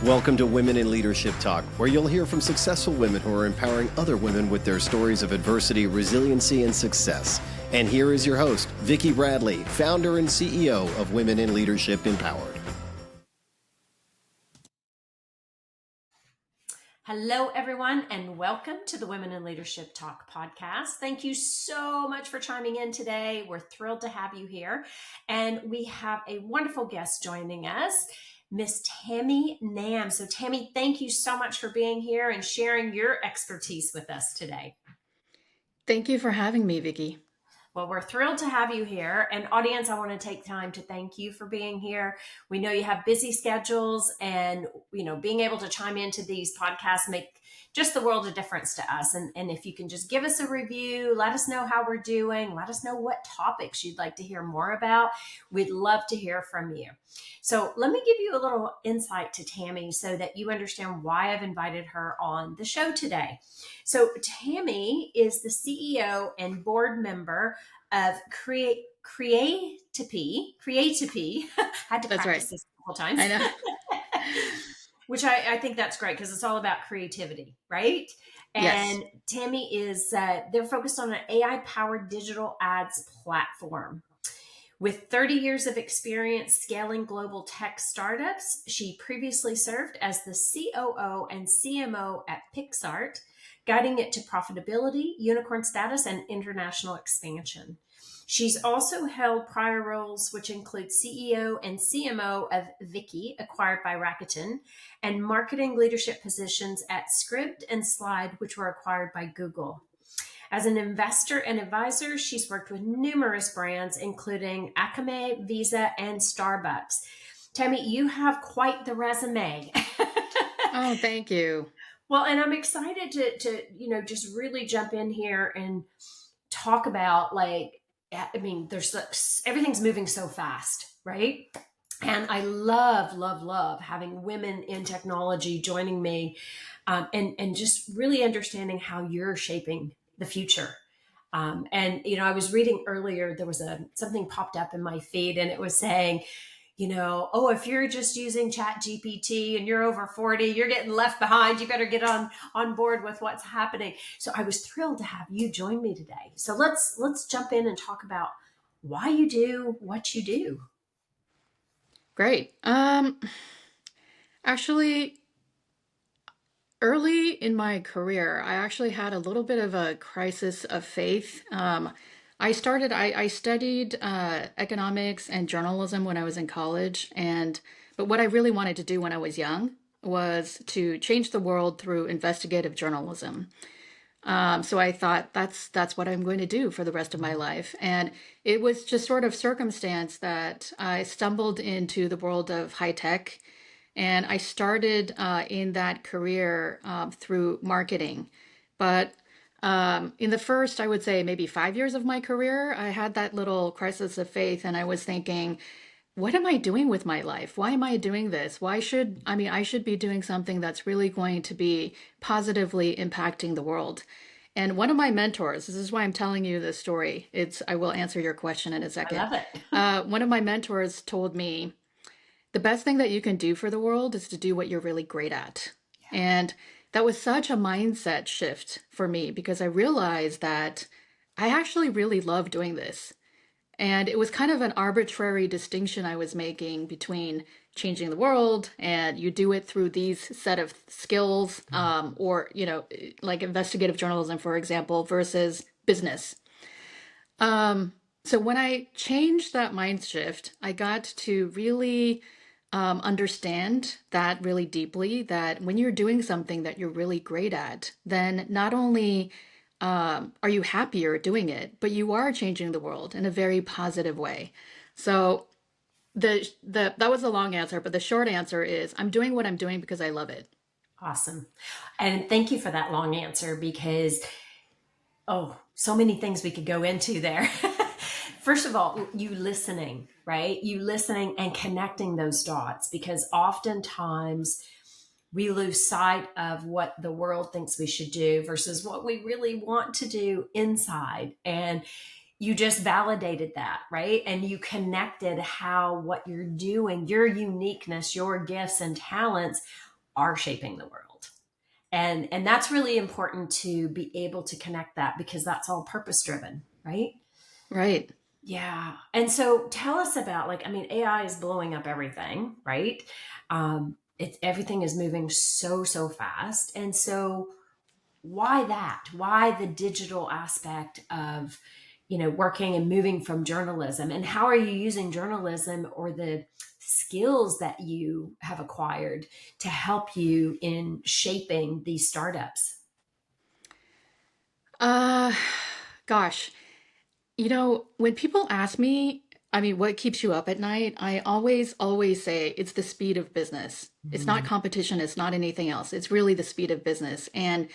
Welcome to Women in Leadership Talk, where you'll hear from successful women who are empowering other women with their stories of adversity, resiliency, and success. And here is your host, Vicki Bradley, founder and CEO of Women in Leadership Empowered. Hello, everyone, and welcome to the Women in Leadership Talk podcast. Thank you so much for chiming in today. We're thrilled to have you here. And we have a wonderful guest joining us, Miss Tammy Nam. So Tammy, thank you so much for being here and sharing your expertise with us today. Thank you for having me, Vicki. Well, we're thrilled to have you here. And audience, I want to take time to thank you for being here. We know you have busy schedules and, being able to chime into these podcasts make just the world of difference to us. And if you can just give us a review, let us know how we're doing, let us know what topics you'd like to hear more about. We'd love to hear from you. So let me give you a little insight to Tammy so that you understand why I've invited her on the show today. So Tammy is the CEO and board member of Creatopy. Had to practice this a couple times. I know. Which I think that's great because it's all about creativity, right? And Yes. Tammy is, they're focused on an AI-powered digital ads platform. With 30 years of experience scaling global tech startups, she previously served as the COO and CMO at PixArt, guiding it to profitability, unicorn status, and international expansion. She's also held prior roles, which include CEO and CMO of Vicki, acquired by Rakuten, and marketing leadership positions at Scribd and Slide, which were acquired by Google. As an investor and advisor, she's worked with numerous brands, including Akamai, Visa, and Starbucks. Tammy, you have quite the resume. Oh, thank you. Well, and I'm excited to just really jump in here and talk about everything's moving so fast, right? And I love having women in technology joining me and just really understanding how you're shaping the future. I was reading earlier, there was something popped up in my feed and it was saying, if you're just using Chat GPT and you're over 40, you're getting left behind. You better get on board with what's happening. So I was thrilled to have you join me today. So let's jump in and talk about why you do what you do. Great. Actually, early in my career, I actually had a little bit of a crisis of faith. I studied economics and journalism when I was in college, but what I really wanted to do when I was young was to change the world through investigative journalism. So I thought that's what I'm going to do for the rest of my life. And it was just sort of circumstance that I stumbled into the world of high tech, and I started in that career through marketing. But in the first, I would say maybe 5 years of my career, I had that little crisis of faith, and I was thinking, what am I doing with my life? Why am I doing this? I should be doing something that's really going to be positively impacting the world. And one of my mentors, this is why I'm telling you this story. I will answer your question in a second. I love it. One of my mentors told me, the best thing that you can do for the world is to do what you're really great at. Yeah. And that was such a mindset shift for me because I realized that I actually really love doing this. And it was kind of an arbitrary distinction I was making between changing the world and you do it through these set of skills, or, like investigative journalism, for example, versus business. So when I changed that mind shift, I got to really understand that really deeply, that when you're doing something that you're really great at, then not only are you happier doing it, but you are changing the world in a very positive way. So that was a long answer, but the short answer is I'm doing what I'm doing because I love it. Awesome. And thank you for that long answer because, so many things we could go into there. First of all, you listening, right? You listening and connecting those dots because oftentimes we lose sight of what the world thinks we should do versus what we really want to do inside. And you just validated that, right? And you connected how what you're doing, your uniqueness, your gifts and talents are shaping the world. And that's really important to be able to connect that, because that's all purpose driven, right? Right. Yeah. And so tell us about, like, I mean, AI is blowing up everything, right? Everything is moving so fast. And so why that? Why the digital aspect of, working and moving from journalism? And how are you using journalism or the skills that you have acquired to help you in shaping these startups? Uh, Gosh, when people ask me, I mean, what keeps you up at night? I always say it's the speed of business. It's not Mhm. competition. It's not anything else. It's really the speed of business. And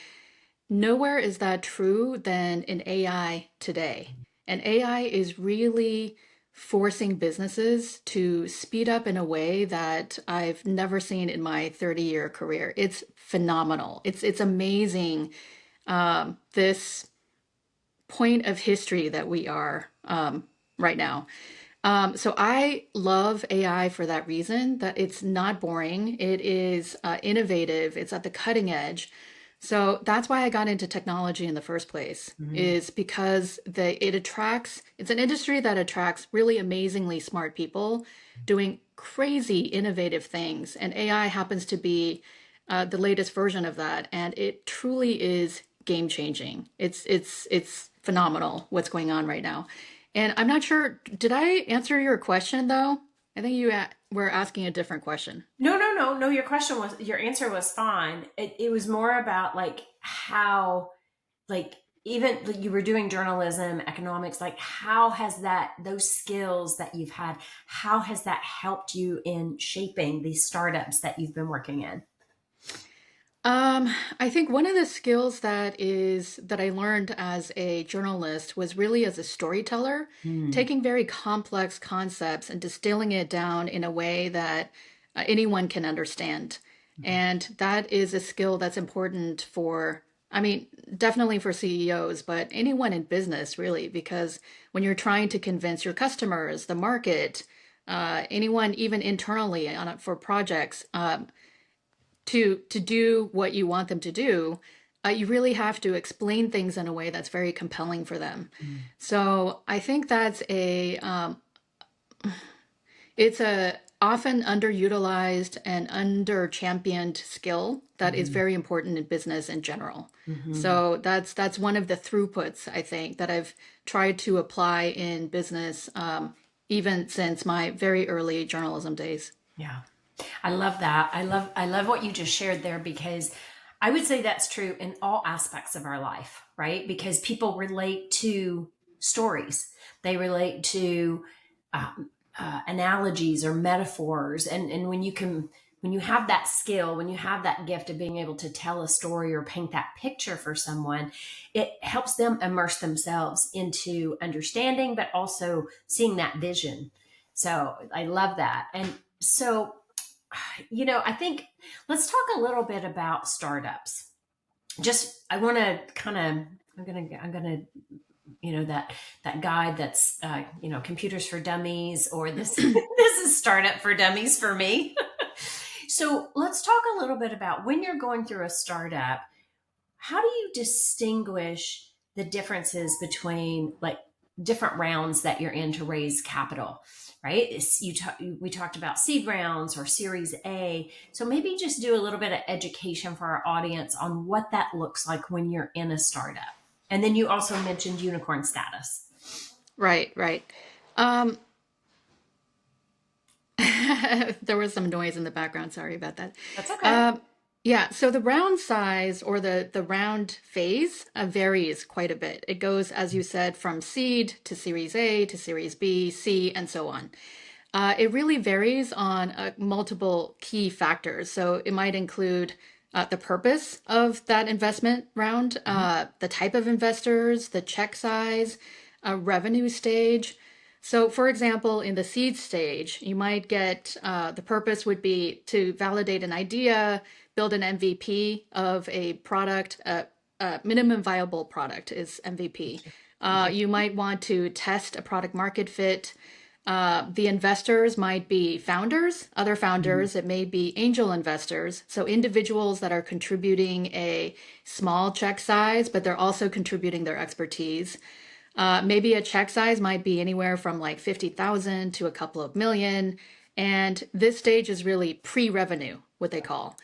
nowhere is that true than in AI today. And AI is really forcing businesses to speed up in a way that I've never seen in my 30-year career. It's phenomenal. It's amazing. This point of history that we are right now. So I love AI for that reason, that it's not boring. It is innovative. It's at the cutting edge. So that's why I got into technology in the first place, Mhm. is because it's an industry that attracts really amazingly smart people doing crazy innovative things. And AI happens to be the latest version of that. And it truly is game changing. It's phenomenal what's going on right now. And I'm not sure, did I answer your question though? I think were asking a different question. No. Your answer was fine. It was more about like how, like, even like you were doing journalism, economics, like how has those skills that you've had, how has that helped you in shaping these startups that you've been working in? I think one of the skills that I learned as a journalist was really as a storyteller, Hmm. taking very complex concepts and distilling it down in a way that anyone can understand. And that is a skill that's important for, I mean, definitely for CEOs, but anyone in business really, because when you're trying to convince your customers, the market, anyone even internally for projects, to do what you want them to do, you really have to explain things in a way that's very compelling for them. So I think that's it's a often underutilized and under championed skill that is Hmm. very important in business in general. Hmm. So that's one of the throughputs I think that I've tried to apply in business, even since my very early journalism days. Yeah. I love that. I love what you just shared there, because I would say that's true in all aspects of our life, right? Because people relate to stories. They relate to analogies or metaphors, and when you have that skill, when you have that gift of being able to tell a story or paint that picture for someone, it helps them immerse themselves into understanding, but also seeing that vision. So I love that. And so, I think let's talk a little bit about startups. Just, I want to kind of, I'm gonna, that guide that's, computers for dummies, or this, this is startup for dummies for me. So let's talk a little bit about when you're going through a startup, how do you distinguish the differences between, like, different rounds that you're in to raise capital, right? We talked about seed rounds or series A. So maybe just do a little bit of education for our audience on what that looks like when you're in a startup. And then you also mentioned unicorn status. Right, right. Um, there was some noise in the background. Sorry about that. That's okay. Um, yeah, so the round size or the round phase varies quite a bit. It goes, as you said, from seed to Series A to Series B, C, and so on. It really varies on multiple key factors. So it might include the purpose of that investment round, Mhm. the type of investors, the check size, revenue stage. So, for example, in the seed stage, you might get the purpose would be to validate an idea, build an MVP of a product. Minimum viable product is MVP. You might want to test a product market fit. The investors might be founders, other founders. It may be angel investors. So individuals that are contributing a small check size, but they're also contributing their expertise. Maybe a check size might be anywhere from like 50,000 to a couple of million. And this stage is really pre-revenue, what they call.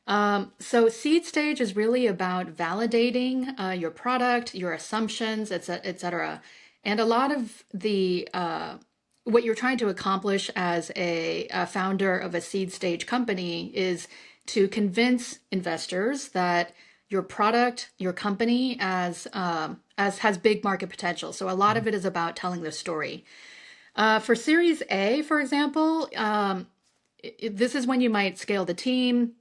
So seed stage is really about validating your product, your assumptions, et cetera. And a lot of the what you're trying to accomplish as a founder of a seed stage company is to convince investors that your product, your company, as has big market potential. So a lot of it is about telling the story. For Series A, for example, this is when you might scale the team.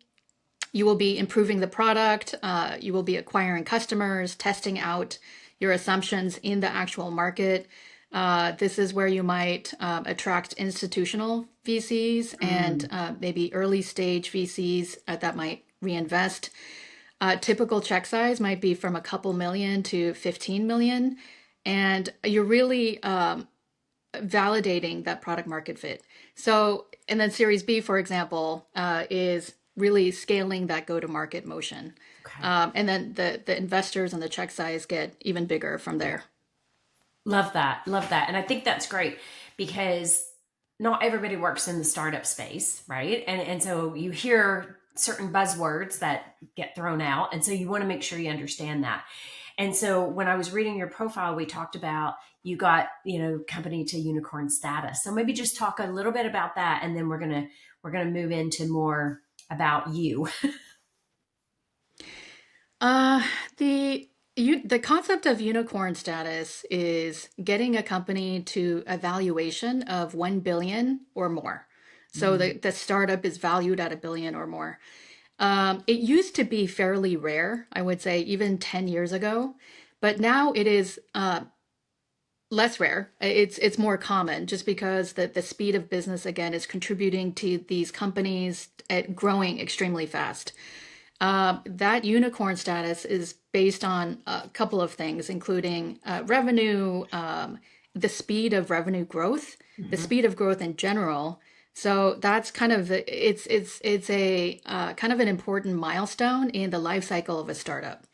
You will be improving the product. You will be acquiring customers, testing out your assumptions in the actual market. This is where you might attract institutional VCs and maybe early stage VCs that might reinvest. Typical check size might be from a couple million to 15 million. And you're really validating that product market fit. So, and then Series B, for example, is really scaling that go-to-market motion. Okay. And then the investors and the check size get even bigger from there. Love that. Love that. And I think that's great because not everybody works in the startup space, right? And so you hear certain buzzwords that get thrown out. And so you want to make sure you understand that. And so when I was reading your profile, we talked about you got, company to unicorn status. So maybe just talk a little bit about that, and then we're gonna move into more about you. The concept of unicorn status is getting a company to a valuation of 1 billion or more. So the startup is valued at 1 billion or more. It used to be fairly rare, I would say, even 10 years ago, but now it is less rare. It's more common just because the speed of business, again, is contributing to these companies at growing extremely fast. That unicorn status is based on a couple of things, including revenue, the speed of revenue growth, the speed of growth in general. So that's kind of it's a kind of an important milestone in the life cycle of a startup.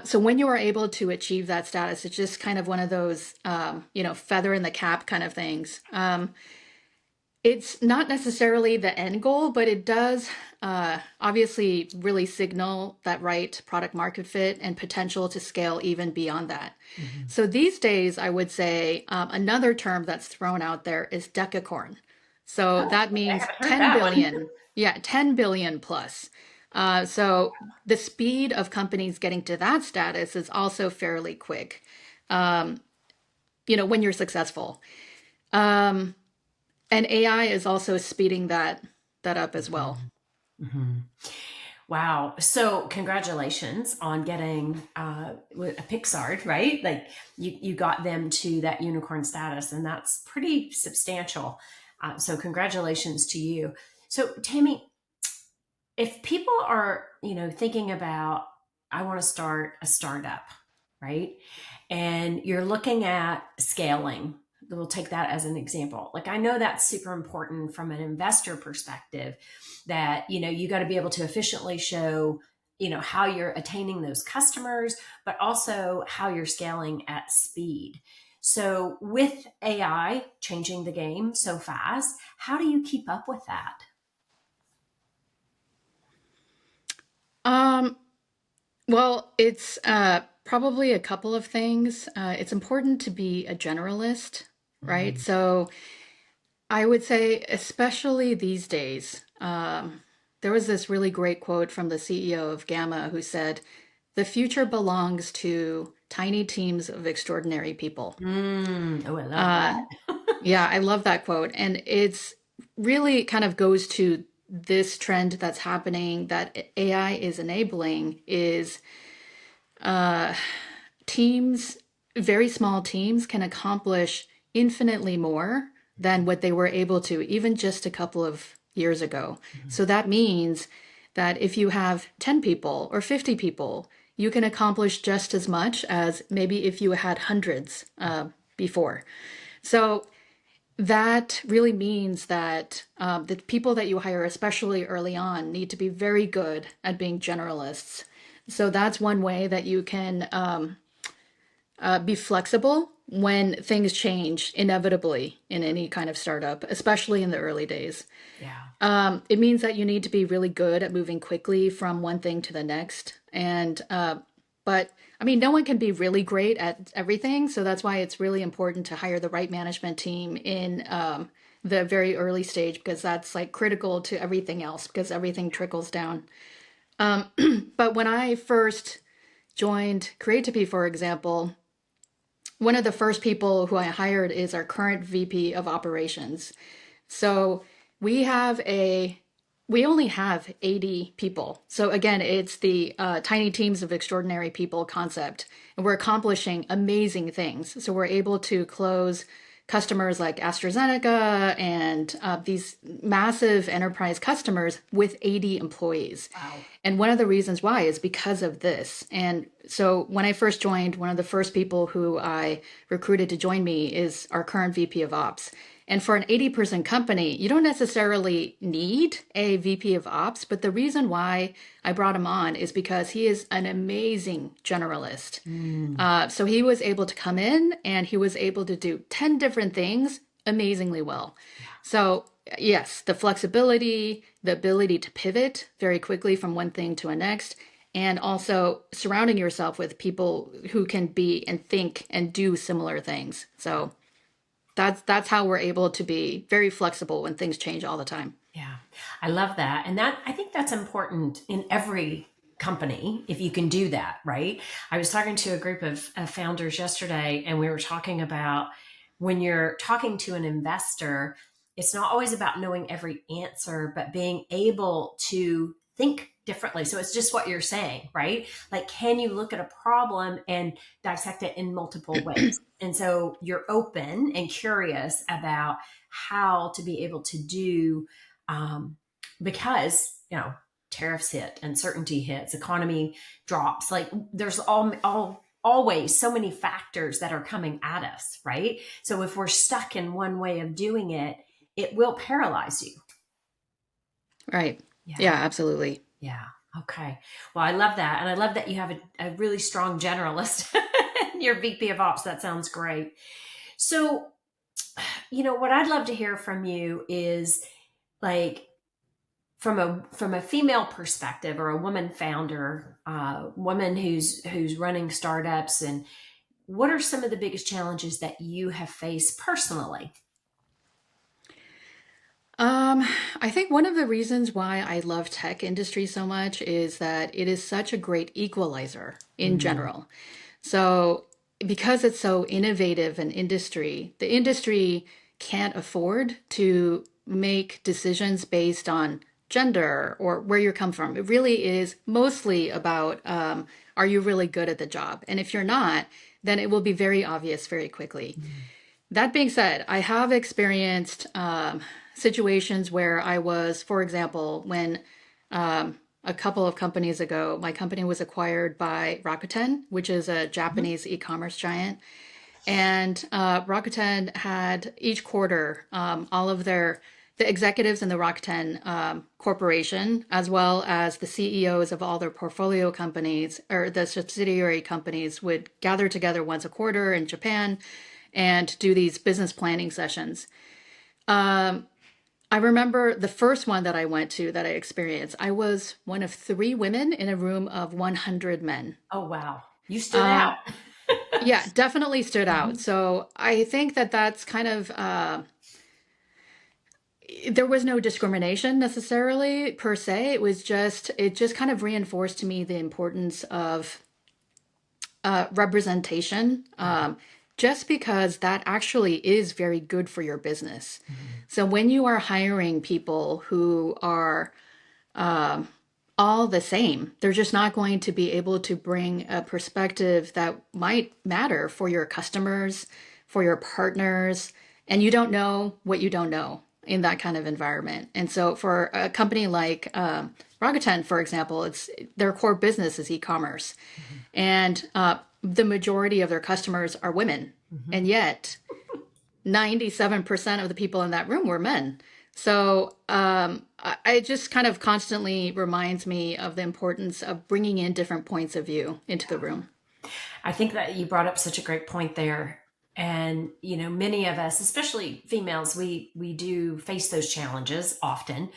So when you are able to achieve that status, it's just kind of one of those feather in the cap kind of things. It's not necessarily the end goal, but it does obviously really signal that right product market fit and potential to scale even beyond that. So these days, I would say another term that's thrown out there is decacorn. So that means 10 billion. Yeah, 10 billion plus. So the speed of companies getting to that status is also fairly quick, when you're successful. And AI is also speeding that up as well. Wow. So congratulations on getting a Pixar, right? Like you got them to that unicorn status, and that's pretty substantial. So congratulations to you. So Tammy, if people are, thinking about, I want to start a startup, right? And you're looking at scaling, we'll take that as an example. Like, I know that's super important from an investor perspective that, you got to be able to efficiently show, how you're attaining those customers, but also how you're scaling at speed. So with AI changing the game so fast, how do you keep up with that? Well, it's probably a couple of things. It's important to be a generalist, right? So I would say, especially these days, there was this really great quote from the CEO of Gamma who said, "The future belongs to tiny teams of extraordinary people." Oh, I love that. Yeah, I love that quote. And it's really kind of goes to this trend that's happening that AI is enabling is teams, very small teams can accomplish infinitely more than what they were able to even just a couple of years ago. So that means that if you have 10 people or 50 people, you can accomplish just as much as maybe if you had hundreds before. So that really means that the people that you hire, especially early on, need to be very good at being generalists. So that's one way that you can be flexible when things change inevitably in any kind of startup, especially in the early days. It means that you need to be really good at moving quickly from one thing to the next. But I mean, no one can be really great at everything. So that's why it's really important to hire the right management team in the very early stage, because that's like critical to everything else, because everything trickles down. But when I first joined Creatopy, for example, one of the first people who I hired is our current VP of operations. So we have we only have 80 people. So again, it's the tiny teams of extraordinary people concept. And we're accomplishing amazing things. So we're able to close customers like AstraZeneca and these massive enterprise customers with 80 employees. Wow. And one of the reasons why is because of this. And so when I first joined, one of the first people who I recruited to join me is our current VP of Ops. And for an 80-person company, you don't necessarily need a VP of Ops, but the reason why I brought him on is because he is an amazing generalist. So he was able to come in and he was able to do 10 different things amazingly well. So yes, the flexibility, the ability to pivot very quickly from one thing to a next, and also surrounding yourself with people who can be and think and do similar things. So that's how we're able to be very flexible when things change all the time. Yeah, I love that. And I think that's important in every company if you can do that, right? I was talking to a group of founders yesterday, and we were talking about when you're talking to an investor, it's not always about knowing every answer, but being able to think differently. So it's just what you're saying, right? Like, can you look at a problem and dissect it in multiple ways? And so you're open and curious about how to be able to do, because, tariffs hit, uncertainty hits, economy drops. Like there's always so many factors that are coming at us, right? So if we're stuck in one way of doing it, it will paralyze you. Right. Yeah, absolutely. Yeah. Okay. Well, I love that. And I love that you have a really strong generalist in your VP of Ops. That sounds great. So, what I'd love to hear from you is like from a female perspective, or a woman founder, woman who's running startups, and what are some of the biggest challenges that you have faced personally? I think one of the reasons why I love tech industry so much is that it is such a great equalizer in general. So because it's so innovative an industry, the industry can't afford to make decisions based on gender or where you come from. It really is mostly about are you really good at the job? And if you're not, then it will be very obvious very quickly. That being said, I have experienced situations where I was, for example, when a couple of companies ago, my company was acquired by Rakuten, which is a Japanese e-commerce giant. And Rakuten had each quarter all of the executives in the Rakuten corporation, as well as the CEOs of all their portfolio companies or the subsidiary companies, would gather together once a quarter in Japan and do these business planning sessions. I remember the first one that I went to that I experienced. I was one of 3 women in a room of 100 men. Oh, wow. You stood out. Yeah, definitely stood out. So I think that that's kind of, there was no discrimination necessarily per se. It just kind of reinforced to me the importance of representation. Just because that actually is very good for your business. So when you are hiring people who are all the same, they're just not going to be able to bring a perspective that might matter for your customers, for your partners, and you don't know what you don't know in that kind of environment. And so for a company like Rakuten, for example, their core business is e-commerce. And the majority of their customers are women. And yet 97% of the people in that room were men. So it just kind of constantly reminds me of the importance of bringing in different points of view into the room. I think that you brought up such a great point there. And, many of us, especially females, we do face those challenges often.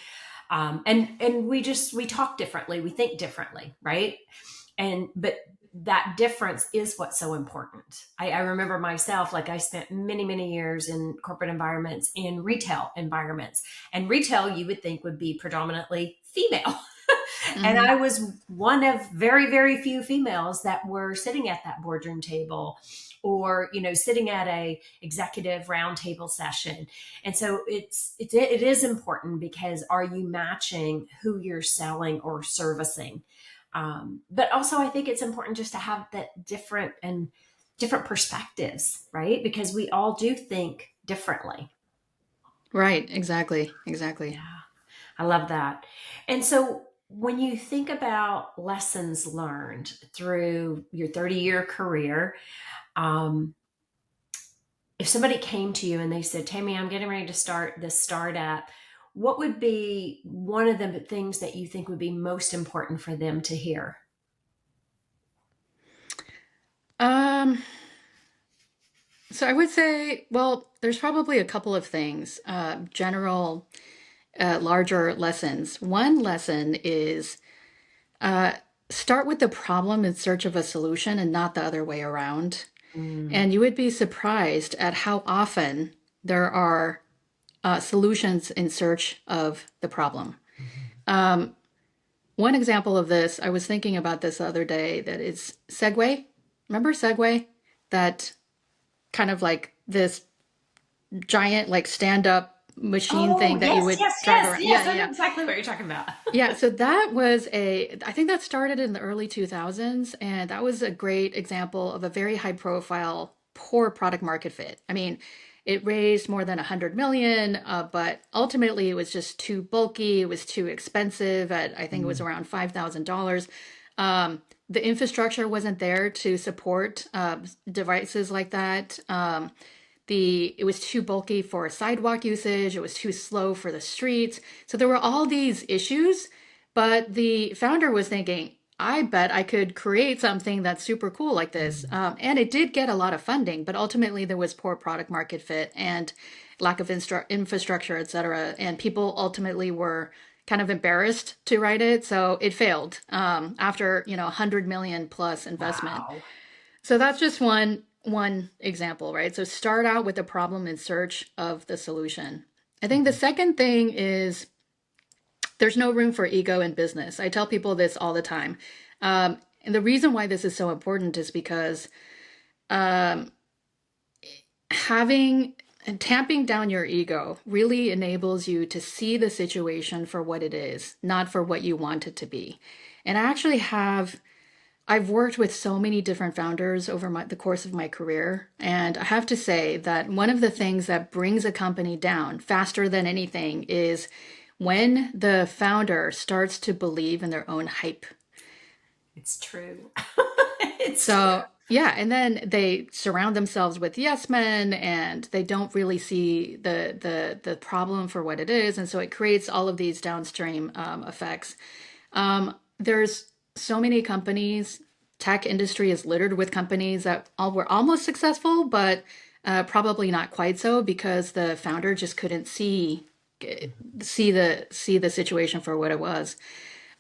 And we talk differently, we think differently, right? But that difference is what's so important. I remember myself, like I spent many, many years in corporate environments, in retail environments, and retail you would think would be predominantly female. And Mm-hmm. I was one of very, very few females that were sitting at that boardroom table or, sitting at a executive roundtable session. And so it is important, because are you matching who you're selling or servicing? But also I think it's important just to have that different perspectives, right? Because we all do think differently. Right, exactly. Yeah. I love that. And so when you think about lessons learned through your 30-year career, um, if somebody came to you and they said, Tammy, I'm getting ready to start this startup, what would be one of the things that you think would be most important for them to hear? Um, so I would say, well, there's probably a couple of things, general, larger lessons. One lesson is uh, start with the problem in search of a solution and not the other way around. Mm. And you would be surprised at how often there are solutions in search of the problem. Um, One example of this, I was thinking about this the other day, that is Segway. Remember Segway? That kind of like this giant, like stand up machine Oh, thing that you yes, would yes, drive yes, around. yes. Yeah, I know yeah. exactly what you're talking about. Yeah, so that was I think that started in the early 2000s, and that was a great example of a very high profile, poor product market fit. I mean, it raised more than 100 million, but ultimately it was just too bulky, it was too expensive at, I think it was Mm. around $5,000. The infrastructure wasn't there to support devices like that. It was too bulky for sidewalk usage, it was too slow for the streets. So there were all these issues, but the founder was thinking, I bet I could create something that's super cool like this. And it did get a lot of funding, but ultimately there was poor product market fit and lack of infrastructure, et cetera. And people ultimately were kind of embarrassed to write it. So it failed after, 100 million plus investment. Wow. So that's just one example, right? So start out with the problem in search of the solution. I think the second thing is there's no room for ego in business. I tell people this all the time. And the reason why this is so important is because um, having and tamping down your ego really enables you to see the situation for what it is, not for what you want it to be. And I've worked with so many different founders over the course of my career, and I have to say that one of the things that brings a company down faster than anything is when the founder starts to believe in their own hype. It's true. It's true. So, yeah, and then they surround themselves with yes men and they don't really see the problem for what it is, and so it creates all of these downstream effects. There's so many companies. Tech industry is littered with companies that all were almost successful, but probably not quite so because the founder just couldn't see the situation for what it was.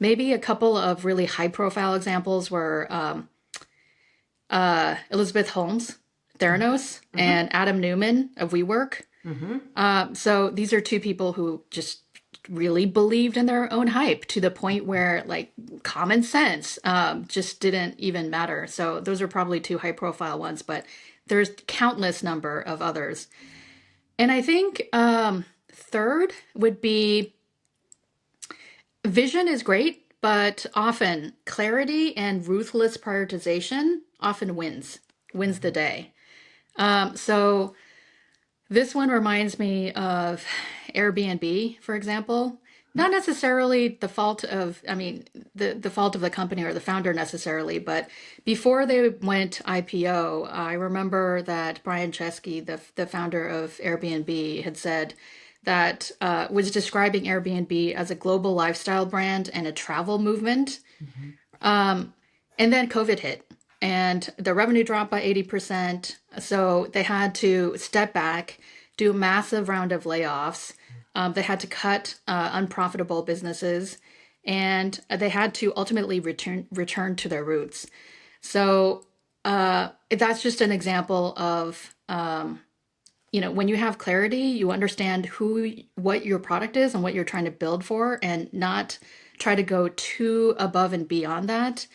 Maybe a couple of really high profile examples were Elizabeth Holmes, Theranos, Mm-hmm. and Adam Newman of WeWork. Mm-hmm. So these are two people who just really believed in their own hype to the point where like common sense just didn't even matter. So those are probably two high profile ones, but there's countless number of others. And I think third would be vision is great, but often clarity and ruthless prioritization often wins the day. So this one reminds me of Airbnb, for example. not necessarily the fault of, I mean, the fault of the company or the founder necessarily, but before they went IPO, I remember that Brian Chesky, the founder of Airbnb, had said that was describing Airbnb as a global lifestyle brand and a travel movement. Mhm. Um, and then COVID hit and the revenue dropped by 80%. So they had to step back, do a massive round of layoffs. They had to cut unprofitable businesses and they had to ultimately return to their roots. So that's just an example of, when you have clarity, you understand what your product is and what you're trying to build for, and not try to go too above and beyond that.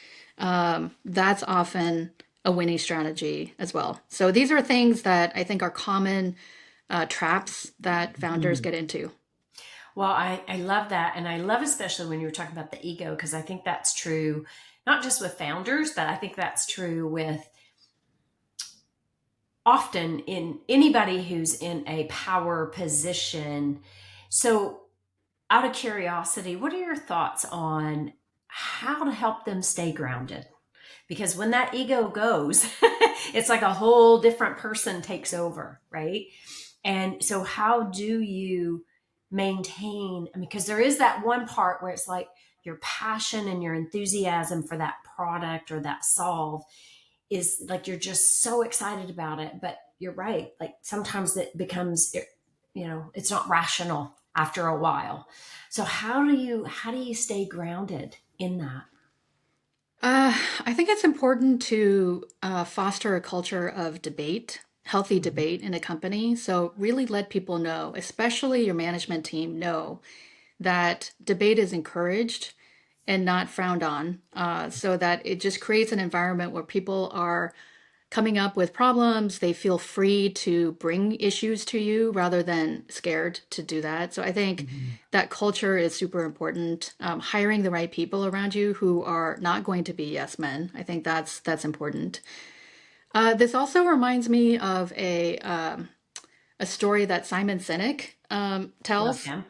That's often a winning strategy as well. So these are things that I think are common traps that founders Mhm. get into. Well, I love that. And I love especially when you were talking about the ego, because I think that's true, not just with founders, but I think that's true with often in anybody who's in a power position. So, out of curiosity, what are your thoughts on how to help them stay grounded? Because when that ego goes, it's like a whole different person takes over, right? And so, how do you maintain? I mean, because there is that one part where it's like your passion and your enthusiasm for that product or that solve is like you're just so excited about it. But you're right. Like sometimes it becomes, it's not rational after a while. So how do you stay grounded in that? I think it's important to foster a culture of debate, healthy Mhm. debate in a company. So really let people know, especially your management team, know that debate is encouraged and not frowned on, so that it just creates an environment where people are coming up with problems. They feel free to bring issues to you rather than scared to do that. So I think Mhm. that culture is super important. Hiring the right people around you who are not going to be yes men. I think that's important. This also reminds me of a story that Simon Sinek Love tells. him.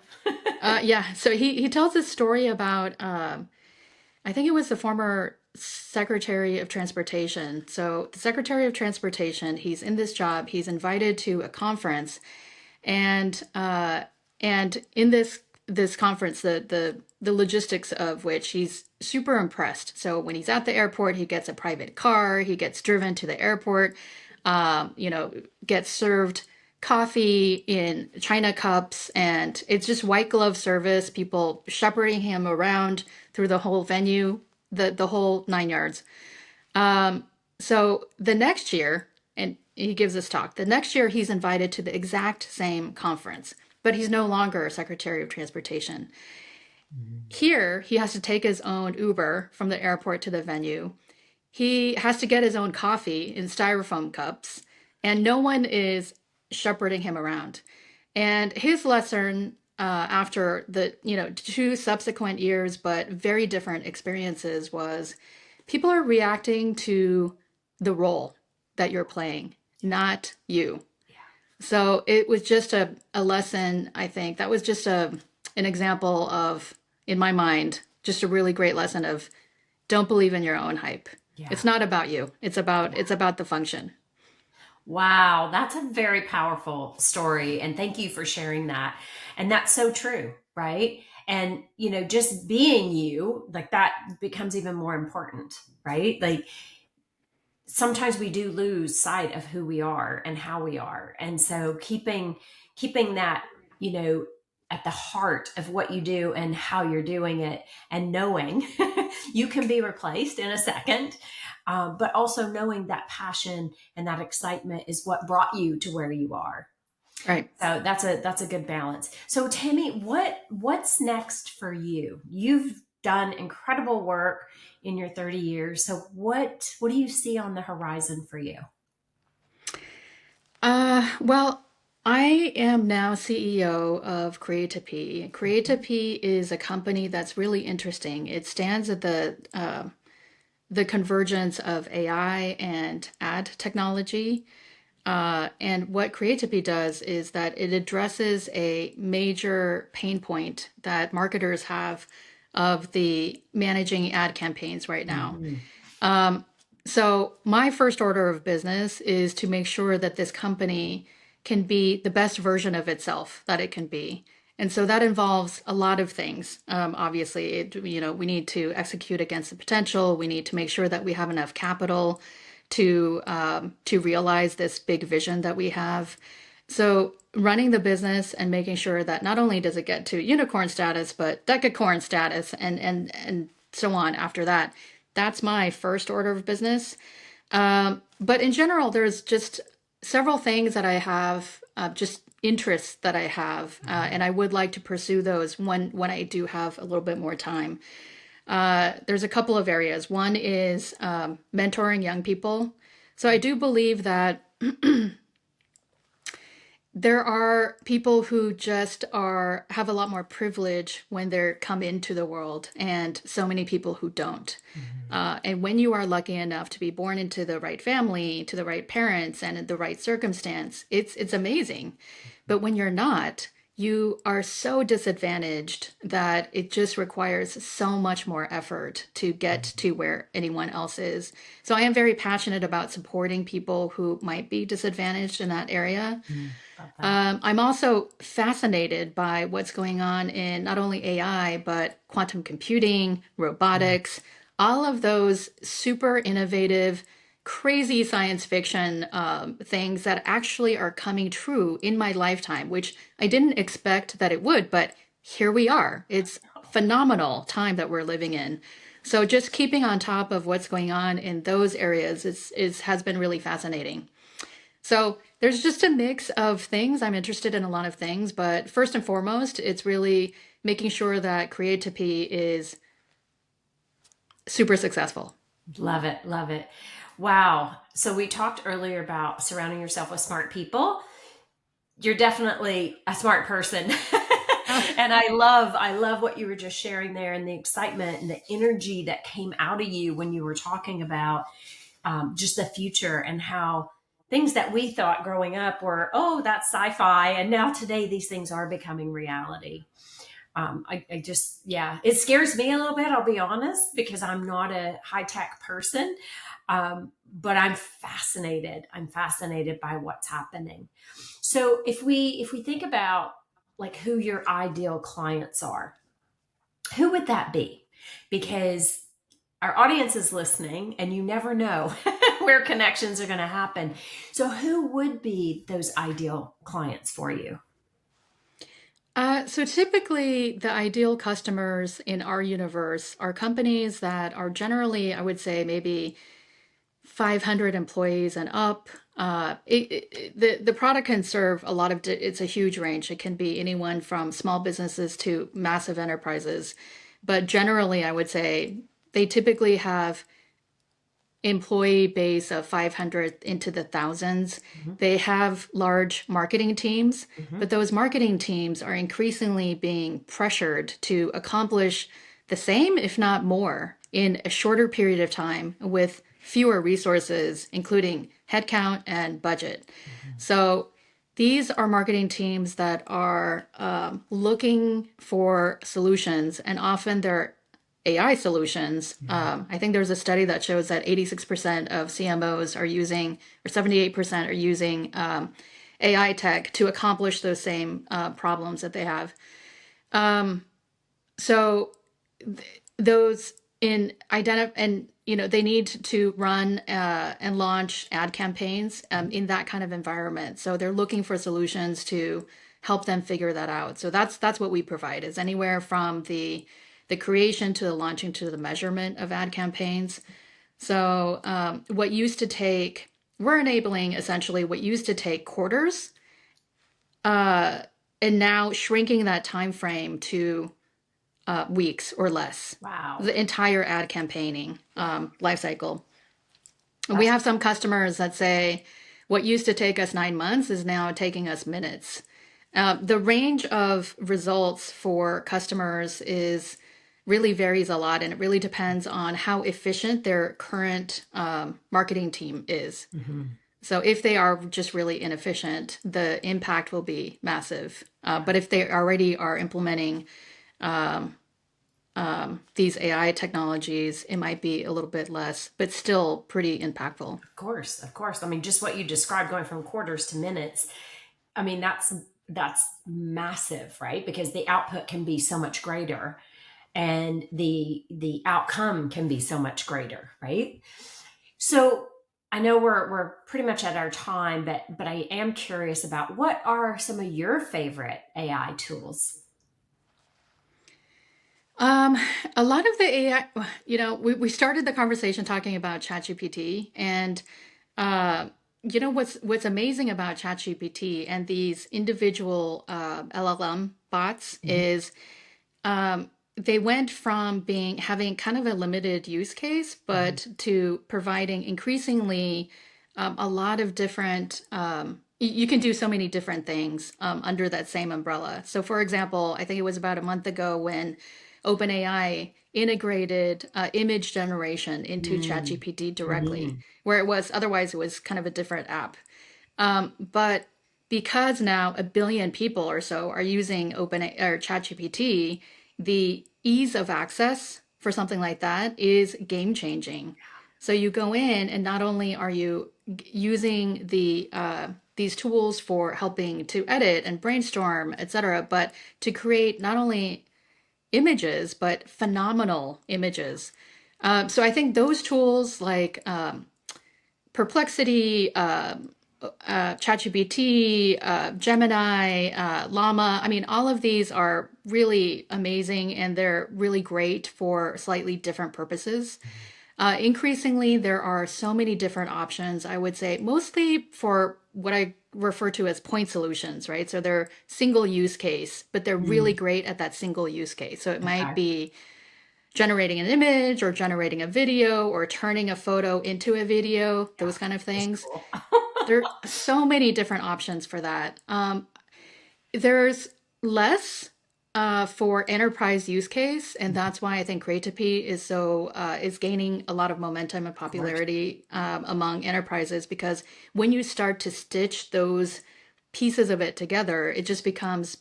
Yeah, so he tells this story about I think it was the former Secretary of Transportation. So the Secretary of Transportation, he's in this job. He's invited to a conference, and in this conference, the logistics of which he's super impressed. So when he's at the airport, he gets a private car. He gets driven to the airport. Gets served coffee in china cups, and it's just white glove service. People shepherding him around through the whole venue, the whole 9 yards. So the next year, and he gives this talk, the next year he's invited to the exact same conference, but he's no longer Secretary of Transportation. Mhm. Here, he has to take his own Uber from the airport to the venue. He has to get his own coffee in styrofoam cups, and no one is shepherding him around. And his lesson after the 2 subsequent years, but very different experiences, was people are reacting to the role that you're playing, not you. Yeah. So it was just a lesson. I think that was just an example of, in my mind, just a really great lesson of don't believe in your own hype. Yeah. It's not about you. It's about Yeah. the function. Wow, that's a very powerful story. And thank you for sharing that. And that's so true, right? And, just being you, like that becomes even more important, right? Like sometimes we do lose sight of who we are and how we are. And so keeping that, you know, at the heart of what you do and how you're doing it, and knowing you can be replaced in a second, but also knowing that passion and that excitement is what brought you to where you are. Right. So that's a good balance. So Tammy, what's next for you? You've done incredible work in your 30 years. So what do you see on the horizon for you? Well, I am now CEO of Creatopy. Creatopy is a company that's really interesting. It stands at the convergence of AI and ad technology. And what Creatopy does is that it addresses a major pain point that marketers have of the managing ad campaigns right now. So my first order of business is to make sure that this company can be the best version of itself that it can be. And so that involves a lot of things. Obviously, we need to execute against the potential. We need to make sure that we have enough capital to realize this big vision that we have. So running the business and making sure that not only does it get to unicorn status, but decacorn status and so on after that. That's my first order of business. But in general, there's just several things that I have, just interests that I have, and I would like to pursue those when I do have a little bit more time. There's a couple of areas. One is mentoring young people. So I do believe that there are people who just have a lot more privilege when they come into the world, and so many people who don't. And when you are lucky enough to be born into the right family, to the right parents, and in the right circumstance, it's amazing. But when you're not, you are so disadvantaged that it just requires so much more effort to get to where anyone else is. So I am very passionate about supporting people who might be disadvantaged in that area. I'm also fascinated by what's going on in not only AI, but quantum computing, robotics, all of those super innovative, crazy science fiction things that actually are coming true in my lifetime, which I didn't expect that it would, but here we are. It's phenomenal time that we're living in. So just keeping on top of what's going on in those areas has been really fascinating. So there's just a mix of things. I'm interested in a lot of things, but first and foremost, it's really making sure that Creatopy is super successful. Love it. Love it. Wow. So we talked earlier about surrounding yourself with smart people. You're definitely a smart person. And I love what you were just sharing there, and the excitement and the energy that came out of you when you were talking about just the future, and how things that we thought growing up were, oh, that's sci-fi. And now today these things are becoming reality. I just, yeah, it scares me a little bit, I'll be honest, because I'm not a high-tech person. But I'm fascinated. I'm fascinated by what's happening. So if we think about like who your ideal clients are, who would that be? Because our audience is listening, and you never know where connections are going to happen. So who would be those ideal clients for you? So typically, the ideal customers in our universe are companies that are generally, I would say, maybe 500 employees and up. The product can serve a lot of, it's a huge range. It can be anyone from small businesses to massive enterprises. But generally, I would say they typically have employee base of 500 into the thousands. They have large marketing teams, but those marketing teams are increasingly being pressured to accomplish the same, if not more, in a shorter period of time with fewer resources, including headcount and budget. So these are marketing teams that are looking for solutions, and often they're AI solutions. I think there's a study that shows that 86% of CMOs are using, or 78% are using AI tech to accomplish those same problems that they have. So those in identify, and they need to run and launch ad campaigns in that kind of environment. So they're looking for solutions to help them figure that out. So that's what we provide, is anywhere from the creation to the launching to the measurement of ad campaigns. So what used to take, we're enabling essentially what used to take quarters, and now shrinking that time frame to weeks or less. Wow. The entire ad campaigning life cycle. We have some customers that say what used to take us 9 months is now taking us minutes. The range of results for customers really varies a lot, and it really depends on how efficient their current marketing team is. So if they are just really inefficient, the impact will be massive. But if they already are implementing these AI technologies, it might be a little bit less, but still pretty impactful. Of course, of course. I mean, just what you described, going from quarters to minutes. I mean, that's massive, right? Because the output can be so much greater, and the outcome can be so much greater, right? So I know we're pretty much at our time, but I am curious about, what are some of your favorite AI tools? Um, a lot of the AI, we started the conversation talking about ChatGPT, and uh, what's amazing about ChatGPT and these individual LLM bots Mhm. is they went from being having kind of a limited use case, Mhm. but to providing increasingly a lot of different. You can do so many different things under that same umbrella. So, for example, I think it was about a month ago when OpenAI integrated image generation into Mm. ChatGPT directly, Mhm. where it was kind of a different app. But because now a billion people or so are using Open or ChatGPT, the ease of access for something like that is game changing. So you go in, and not only are you using these tools for helping to edit and brainstorm, etc., but to create not only images but phenomenal images. So I think those tools like Perplexity, ChatGPT, Gemini, Llama. I mean, all of these are really amazing, and they're really great for slightly different purposes. Increasingly, there are so many different options, I would say, mostly for what I refer to as point solutions, right? So they're single use case, but they're really Mm. great at that single use case. So it might Okay. be generating an image or generating a video or turning a photo into a video, Yeah, those kind of that's things. cool. There are so many different options for that. There's less for enterprise use case, and that's why I think Creatopy is gaining a lot of momentum and Of course. popularity among enterprises, because when you start to stitch those pieces of it together, it just becomes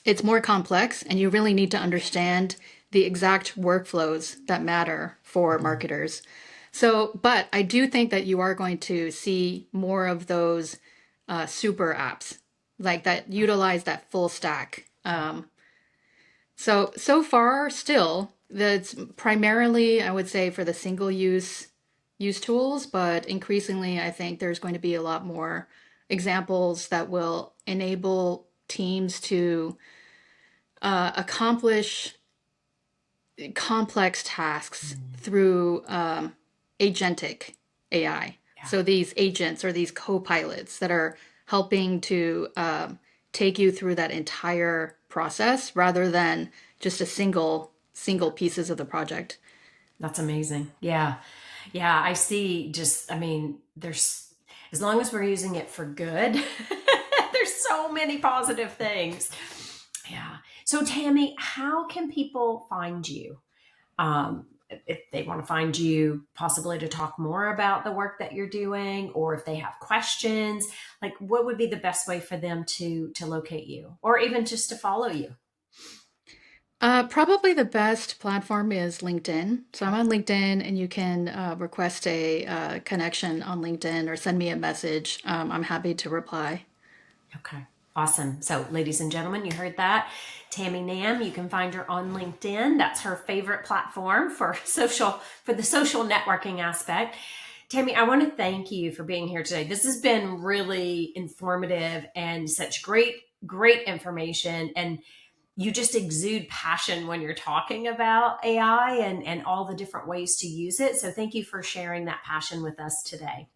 it's more complex, and you really need to understand the exact workflows that matter for Mhm. marketers. So, but I do think that you are going to see more of those super apps like that utilize that full stack. So far, still, that's primarily, I would say, for the single use tools, but increasingly, I think there's going to be a lot more examples that will enable teams to accomplish complex tasks Mm. through agentic AI. Yeah. So these agents or these co-pilots that are helping to take you through that entire process rather than just a single pieces of the project. That's amazing. Yeah. Yeah. I see. Just, I mean, there's, as long as we're using it for good, there's so many positive things. Yeah. So, Tammy, how can people find you? If they want to find you, possibly to talk more about the work that you're doing, or if they have questions, like, what would be the best way for them to locate you, or even just to follow you? Probably the best platform is LinkedIn. So I'm Okay. on LinkedIn, and you can request a connection on LinkedIn or send me a message. I'm happy to reply. Okay. Awesome. So, ladies and gentlemen, you heard that. Tammy Nam, you can find her on LinkedIn. That's her favorite platform for for the social networking aspect. Tammy, I want to thank you for being here today. This has been really informative and such great information. And you just exude passion when you're talking about AI and all the different ways to use it. So, thank you for sharing that passion with us today.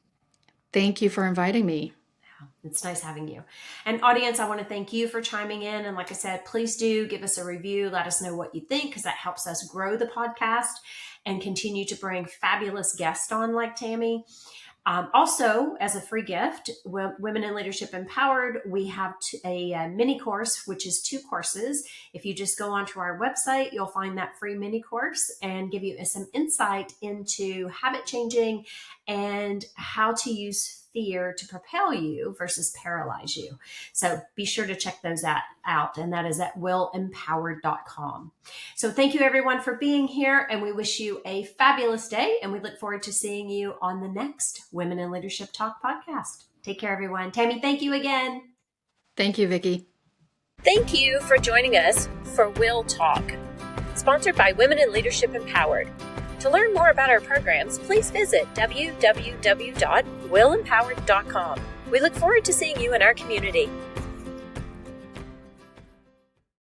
Thank you for inviting me. It's nice having you. And audience, I want to thank you for chiming in. And like I said, please do give us a review. Let us know what you think, because that helps us grow the podcast and continue to bring fabulous guests on like Tammy. Also, as a free gift, Women in Leadership Empowered, we have a mini course, which is 2 courses. If you just go onto our website, you'll find that free mini course and give you some insight into habit changing and how to use fear to propel you versus paralyze you. So be sure to check those out. And that is at willempowered.com. So thank you everyone for being here. And we wish you a fabulous day. And we look forward to seeing you on the next Women in Leadership Talk podcast. Take care, everyone. Tammy, thank you again. Thank you, Vicki. Thank you for joining us for WIL Talk, sponsored by Women in Leadership Empowered. To learn more about our programs, please visit www.willempowered.com. We look forward to seeing you in our community.